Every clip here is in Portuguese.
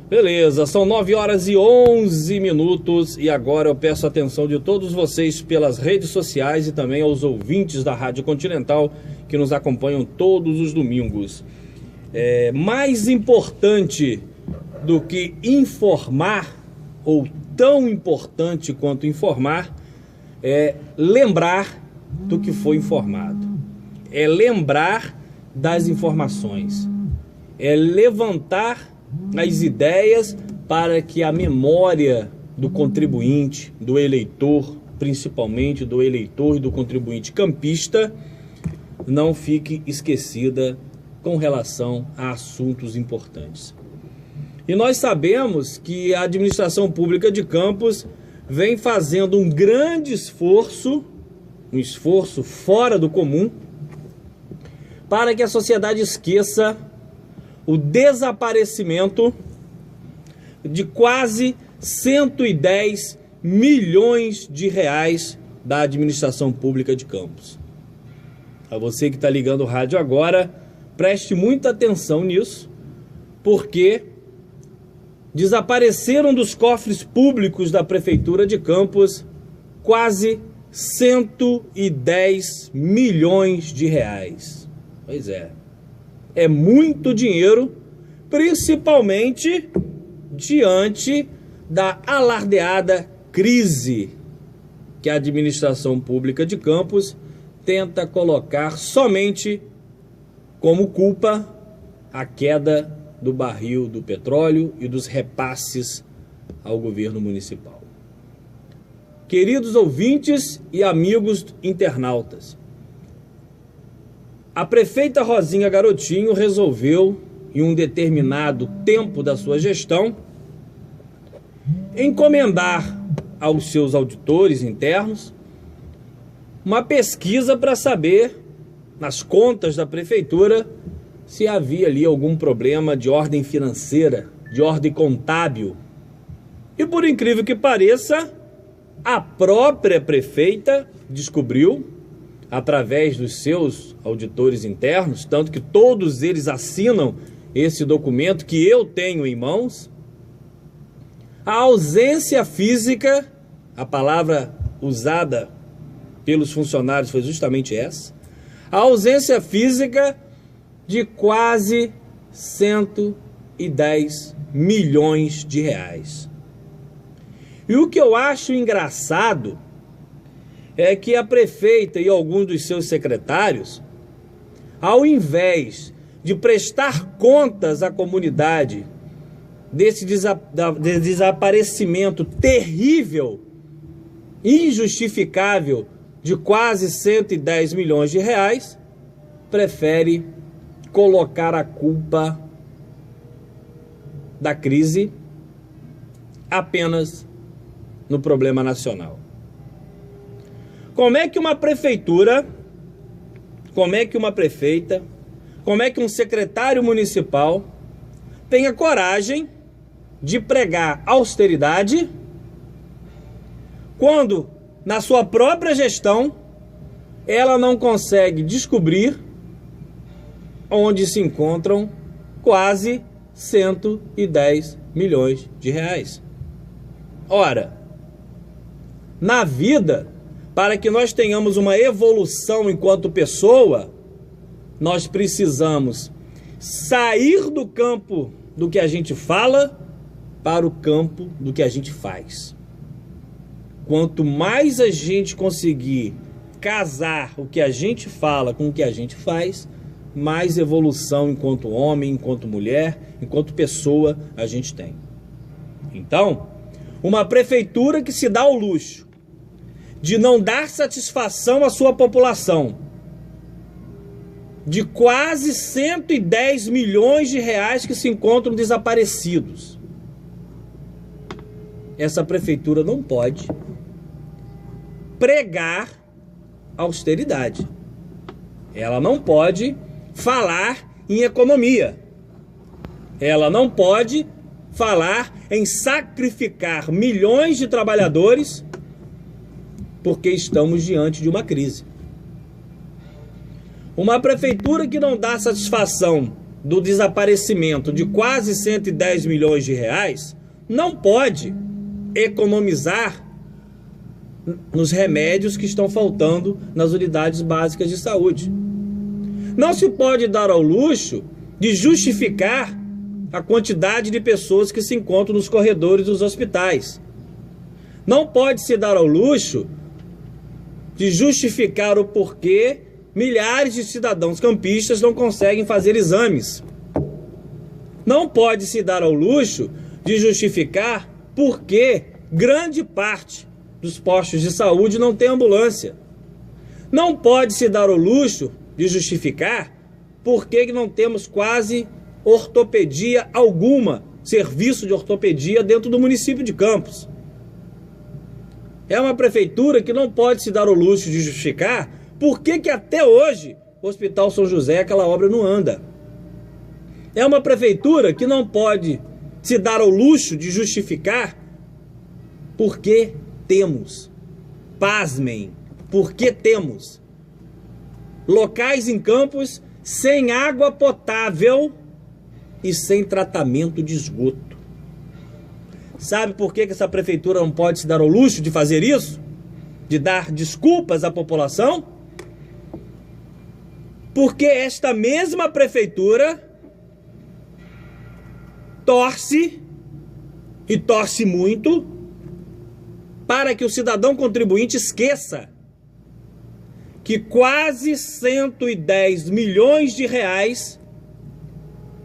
Beleza, são 9h11 e agora eu peço a atenção de todos vocês pelas redes sociais e também aos ouvintes da Rádio Continental que nos acompanham todos os domingos. Mais importante do que informar, ou tão importante quanto informar, é lembrar do que foi informado. É lembrar das informações. É levantar as ideias para que a memória do contribuinte, do eleitor, principalmente do eleitor e do contribuinte campista, não fique esquecida com relação a assuntos importantes. E nós sabemos que a administração pública de Campos vem fazendo um grande esforço, um esforço fora do comum, para que a sociedade esqueça o desaparecimento de quase 110 milhões de reais da administração pública de Campos. A você que está ligando o rádio agora, preste muita atenção nisso, porque desapareceram dos cofres públicos da Prefeitura de Campos quase 110 milhões de reais. Pois é muito dinheiro, principalmente diante da alardeada crise que a administração pública de Campos tenta colocar somente como culpa a queda do barril do petróleo e dos repasses ao governo municipal. Queridos ouvintes e amigos internautas, a prefeita Rosinha Garotinho resolveu, em um determinado tempo da sua gestão, encomendar aos seus auditores internos uma pesquisa para saber, nas contas da prefeitura, se havia ali algum problema de ordem financeira, de ordem contábil. E por incrível que pareça, a própria prefeita descobriu, através dos seus auditores internos, tanto que todos eles assinam esse documento que eu tenho em mãos, a ausência física, a palavra usada pelos funcionários foi justamente essa, a ausência física de quase 110 milhões de reais. E o que eu acho engraçado é que a prefeita e alguns dos seus secretários, ao invés de prestar contas à comunidade desse desaparecimento terrível, injustificável, de quase 110 milhões de reais, prefere colocar a culpa da crise apenas no problema nacional. Como é que uma prefeitura, como é que uma prefeita, como é que um secretário municipal tem a coragem de pregar austeridade quando, na sua própria gestão, ela não consegue descobrir onde se encontram quase 110 milhões de reais? Ora, na vida, para que nós tenhamos uma evolução enquanto pessoa, nós precisamos sair do campo do que a gente fala para o campo do que a gente faz. Quanto mais a gente conseguir casar o que a gente fala com o que a gente faz, mais evolução enquanto homem, enquanto mulher, enquanto pessoa a gente tem. Então, uma prefeitura que se dá ao luxo de não dar satisfação à sua população, de quase 110 milhões de reais que se encontram desaparecidos. Essa prefeitura não pode pregar austeridade. Ela não pode falar em economia. Ela não pode falar em sacrificar milhões de trabalhadores porque estamos diante de uma crise. Uma prefeitura que não dá satisfação do desaparecimento de quase 110 milhões de reais, não pode economizar nos remédios que estão faltando nas unidades básicas de saúde. Não se pode dar ao luxo de justificar a quantidade de pessoas que se encontram nos corredores dos hospitais. Não pode se dar ao luxo de justificar o porquê milhares de cidadãos campistas não conseguem fazer exames. Não pode se dar ao luxo de justificar porquê grande parte dos postos de saúde não tem ambulância. Não pode se dar ao luxo de justificar porquê não temos quase ortopedia alguma, serviço de ortopedia dentro do município de Campos. É uma prefeitura que não pode se dar ao luxo de justificar por que até hoje o Hospital São José, aquela obra não anda. É uma prefeitura que não pode se dar ao luxo de justificar porque temos, pasmem, porque temos locais em Campos sem água potável e sem tratamento de esgoto. Sabe por que essa prefeitura não pode se dar ao luxo de fazer isso? De dar desculpas à população? Porque esta mesma prefeitura torce, e torce muito, para que o cidadão contribuinte esqueça que quase 110 milhões de reais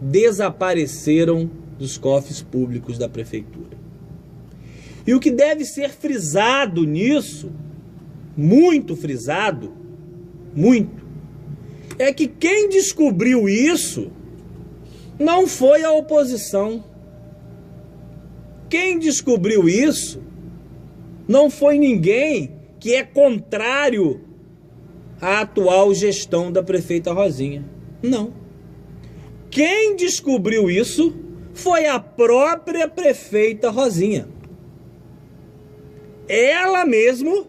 desapareceram dos cofres públicos da prefeitura. E o que deve ser frisado nisso, muito frisado, muito, é que quem descobriu isso não foi a oposição. Quem descobriu isso não foi ninguém que é contrário à atual gestão da prefeita Rosinha. Não. Quem descobriu isso foi a própria prefeita Rosinha. Ela mesmo,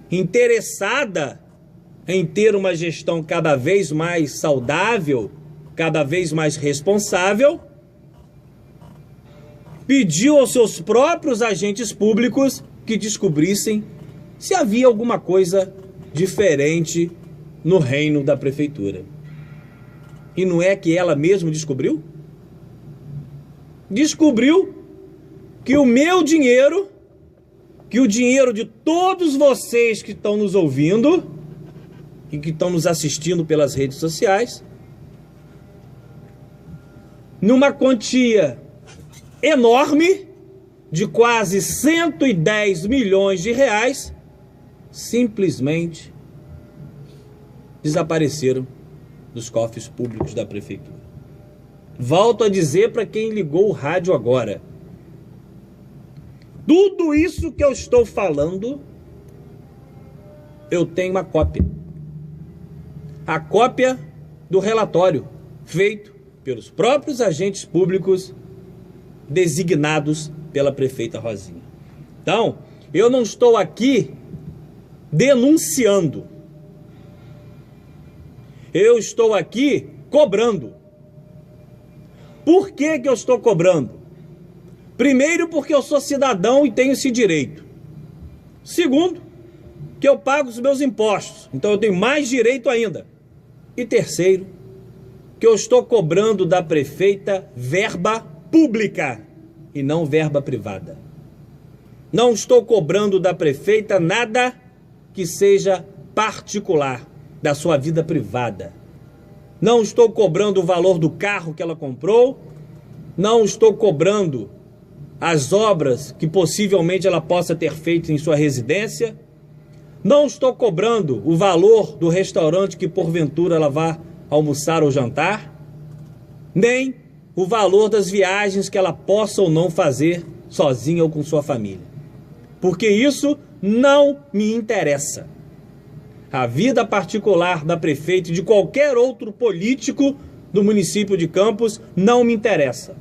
interessada em ter uma gestão cada vez mais saudável, cada vez mais responsável, pediu aos seus próprios agentes públicos que descobrissem se havia alguma coisa diferente no reino da prefeitura. E não é que ela mesma descobriu? Descobriu que o meu dinheiro, que o dinheiro de todos vocês que estão nos ouvindo e que estão nos assistindo pelas redes sociais, numa quantia enorme de quase 110 milhões de reais, simplesmente desapareceram dos cofres públicos da prefeitura. Volto a dizer para quem ligou o rádio agora, tudo isso que eu estou falando, eu tenho uma cópia. A cópia do relatório feito pelos próprios agentes públicos designados pela prefeita Rosinha. Então, eu não estou aqui denunciando. Eu estou aqui cobrando. Por que que eu estou cobrando? Primeiro, porque eu sou cidadão e tenho esse direito. Segundo, que eu pago os meus impostos, então eu tenho mais direito ainda. E terceiro, que eu estou cobrando da prefeita verba pública e não verba privada. Não estou cobrando da prefeita nada que seja particular, da sua vida privada. Não estou cobrando o valor do carro que ela comprou, não estou cobrando as obras que possivelmente ela possa ter feito em sua residência, não estou cobrando o valor do restaurante que porventura ela vá almoçar ou jantar, nem o valor das viagens que ela possa ou não fazer sozinha ou com sua família. Porque isso não me interessa. A vida particular da prefeita e de qualquer outro político do município de Campos não me interessa.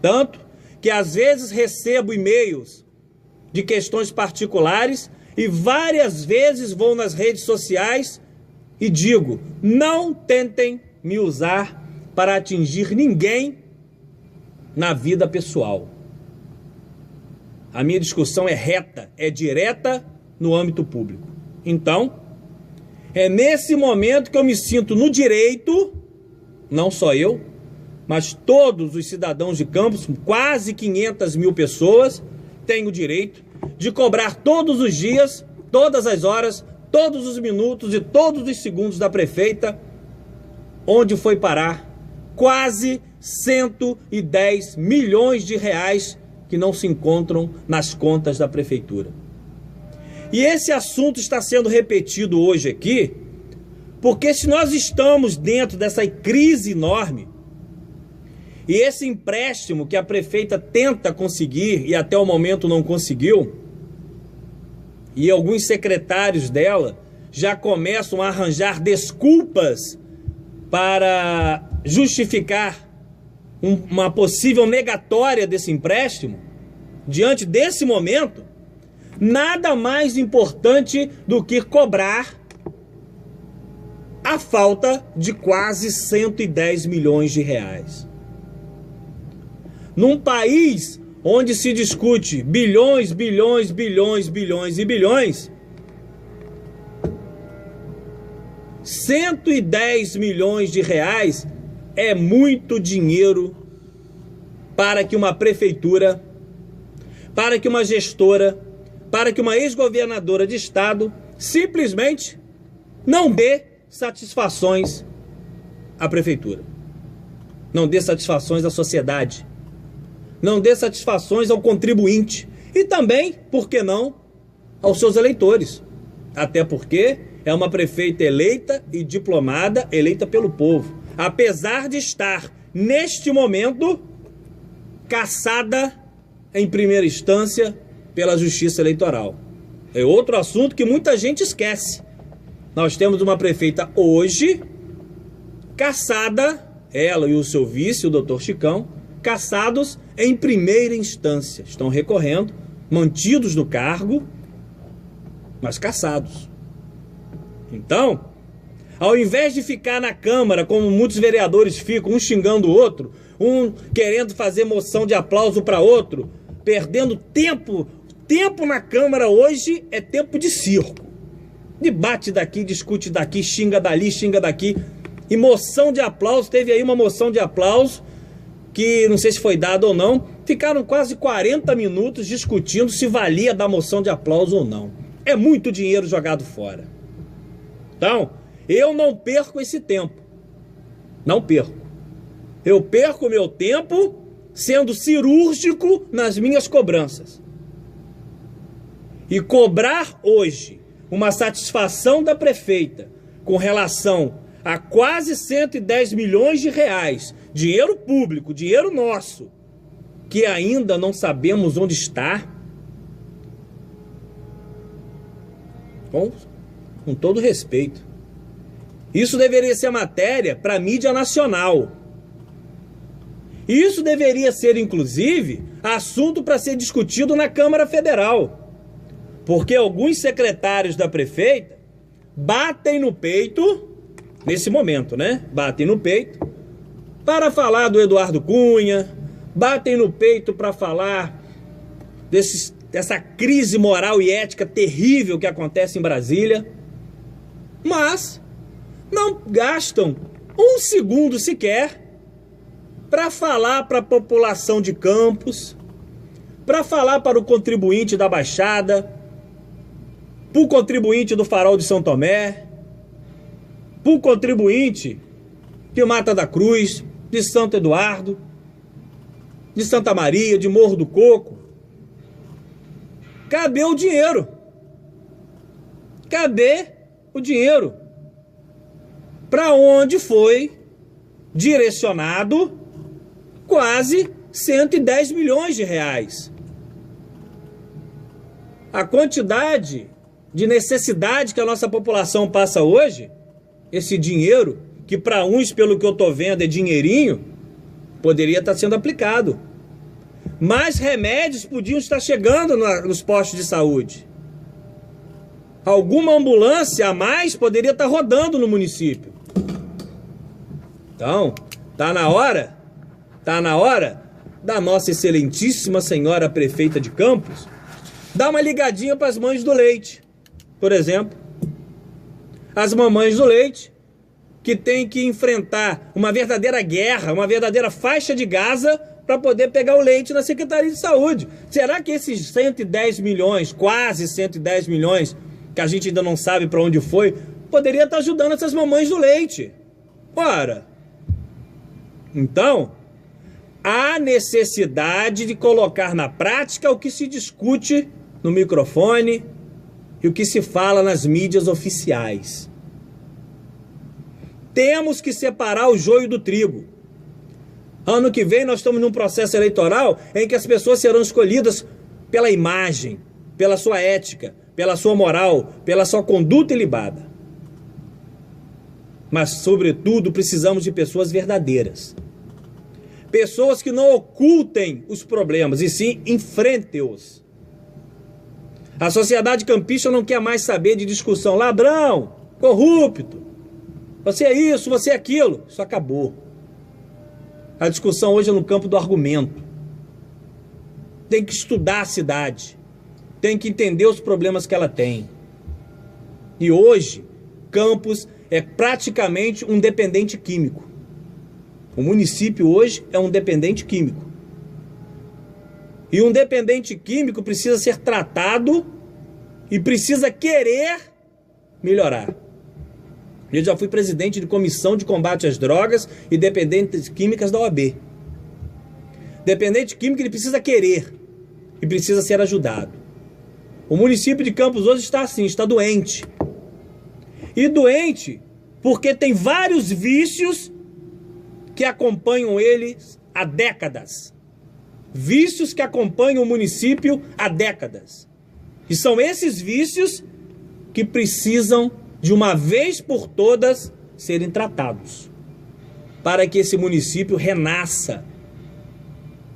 Tanto que às vezes recebo e-mails de questões particulares e várias vezes vou nas redes sociais e digo, não tentem me usar para atingir ninguém na vida pessoal. A minha discussão é reta, é direta no âmbito público. Então, é nesse momento que eu me sinto no direito, não só eu, mas todos os cidadãos de Campos, quase 500 mil pessoas, têm o direito de cobrar todos os dias, todas as horas, todos os minutos e todos os segundos da prefeita, onde foi parar quase 110 milhões de reais que não se encontram nas contas da prefeitura. E esse assunto está sendo repetido hoje aqui, porque se nós estamos dentro dessa crise enorme, e esse empréstimo que a prefeita tenta conseguir e até o momento não conseguiu, e alguns secretários dela já começam a arranjar desculpas para justificar uma possível negatória desse empréstimo, diante desse momento, nada mais importante do que cobrar a falta de quase 110 milhões de reais. Num país onde se discute bilhões, bilhões, bilhões, bilhões e bilhões, 110 milhões de reais é muito dinheiro para que uma prefeitura, para que uma gestora, para que uma ex-governadora de estado simplesmente não dê satisfações à prefeitura, não dê satisfações à sociedade, não dê satisfações ao contribuinte e também, por que não, aos seus eleitores. Até porque é uma prefeita eleita e diplomada, eleita pelo povo, apesar de estar, neste momento, cassada em primeira instância pela Justiça Eleitoral. É outro assunto que muita gente esquece. Nós temos uma prefeita hoje cassada, ela e o seu vice, o doutor Chicão, cassados em primeira instância. Estão recorrendo, mantidos no cargo, mas cassados. Então, ao invés de ficar na Câmara, como muitos vereadores ficam, um xingando o outro, um querendo fazer moção de aplauso para outro, perdendo tempo. Tempo na Câmara hoje é tempo de circo. Debate daqui, discute daqui, xinga dali, xinga daqui. E moção de aplauso, teve aí uma moção de aplauso, que não sei se foi dada ou não, ficaram quase 40 minutos discutindo se valia dar moção de aplauso ou não. É muito dinheiro jogado fora. Então, eu não perco esse tempo. Não perco. Eu perco meu tempo sendo cirúrgico nas minhas cobranças. E cobrar hoje uma satisfação da prefeita com relação a quase 110 milhões de reais, dinheiro público, dinheiro nosso, que ainda não sabemos onde está, com todo respeito, isso deveria ser matéria para a mídia nacional. Isso deveria ser, inclusive, assunto para ser discutido na Câmara Federal. Porque alguns secretários da prefeita batem no peito, nesse momento, né? Batem no peito para falar do Eduardo Cunha, batem no peito para falar dessa crise moral e ética terrível que acontece em Brasília, mas não gastam um segundo sequer para falar para a população de Campos, para falar para o contribuinte da Baixada, para o contribuinte do Farol de São Tomé, para o contribuinte de Mata da Cruz, de Santo Eduardo, de Santa Maria, de Morro do Coco. Cadê o dinheiro? Cadê o dinheiro? Para onde foi direcionado quase 110 milhões de reais? A quantidade de necessidade que a nossa população passa hoje, esse dinheiro, que para uns, pelo que eu estou vendo, é dinheirinho, poderia estar sendo aplicado. Mais remédios podiam estar chegando nos postos de saúde. Alguma ambulância a mais poderia estar rodando no município. Então, tá na hora da nossa excelentíssima senhora prefeita de Campos dar uma ligadinha para as mães do leite, por exemplo. As mamães do leite que têm que enfrentar uma verdadeira guerra, uma verdadeira faixa de Gaza para poder pegar o leite na Secretaria de Saúde. Será que esses 110 milhões, quase 110 milhões, que a gente ainda não sabe para onde foi, poderia estar ajudando essas mamães do leite? Ora, então, há necessidade de colocar na prática o que se discute no microfone e o que se fala nas mídias oficiais. Temos que separar o joio do trigo. Ano que vem nós estamos num processo eleitoral em que as pessoas serão escolhidas pela imagem, pela sua ética, pela sua moral, pela sua conduta ilibada. Mas, sobretudo, precisamos de pessoas verdadeiras. Pessoas que não ocultem os problemas, e sim enfrentem-os. A sociedade campista não quer mais saber de discussão. Ladrão, corrupto, você é isso, você é aquilo. Isso acabou. A discussão hoje é no campo do argumento. Tem que estudar a cidade. Tem que entender os problemas que ela tem. E hoje, Campos é praticamente um dependente químico. O município hoje é um dependente químico. E um dependente químico precisa ser tratado e precisa querer melhorar. Eu já fui presidente de comissão de combate às drogas e dependentes químicas da OAB. Dependente químico, ele precisa querer e precisa ser ajudado. O município de Campos hoje está assim, está doente. E doente porque tem vários vícios que acompanham eles há décadas. Vícios que acompanham o município há décadas. E são esses vícios que precisam, de uma vez por todas, serem tratados, para que esse município renasça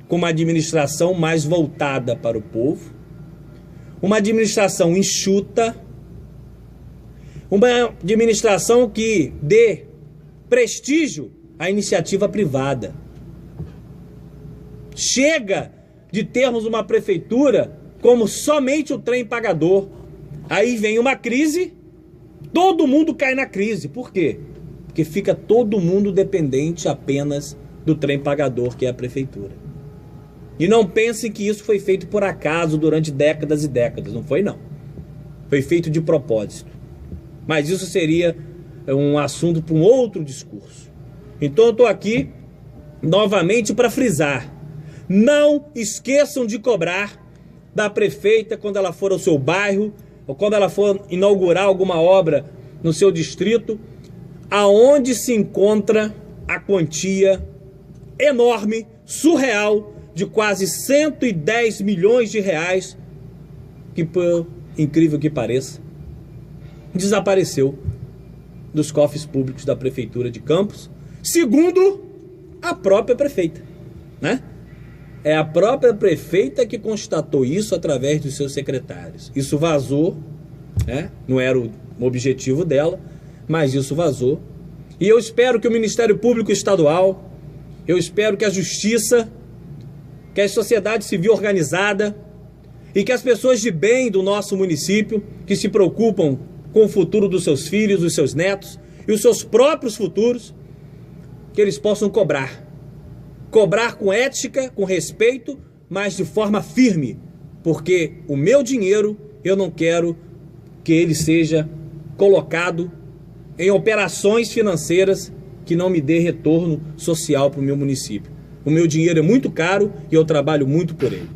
com uma administração mais voltada para o povo, uma administração enxuta, uma administração que dê prestígio à iniciativa privada. Chega de termos uma prefeitura como somente o trem pagador. Aí vem uma crise, todo mundo cai na crise. Por quê? Porque fica todo mundo dependente apenas do trem pagador, que é a prefeitura. E não pensem que isso foi feito por acaso durante décadas e décadas. Não foi, não. Foi feito de propósito. Mas isso seria um assunto para um outro discurso. Então eu estou aqui novamente para frisar. Não esqueçam de cobrar da prefeita quando ela for ao seu bairro ou quando ela for inaugurar alguma obra no seu distrito, aonde se encontra a quantia enorme, surreal, de quase 110 milhões de reais, que, por incrível que pareça, desapareceu dos cofres públicos da Prefeitura de Campos, segundo a própria prefeita, né? É a própria prefeita que constatou isso através dos seus secretários. Isso vazou, né? Não era o objetivo dela, mas isso vazou. E eu espero que o Ministério Público Estadual, eu espero que a Justiça, que a sociedade civil organizada e que as pessoas de bem do nosso município, que se preocupam com o futuro dos seus filhos, dos seus netos e os seus próprios futuros, que eles possam cobrar. Cobrar com ética, com respeito, mas de forma firme, porque o meu dinheiro eu não quero que ele seja colocado em operações financeiras que não me dê retorno social para o meu município. O meu dinheiro é muito caro e eu trabalho muito por ele.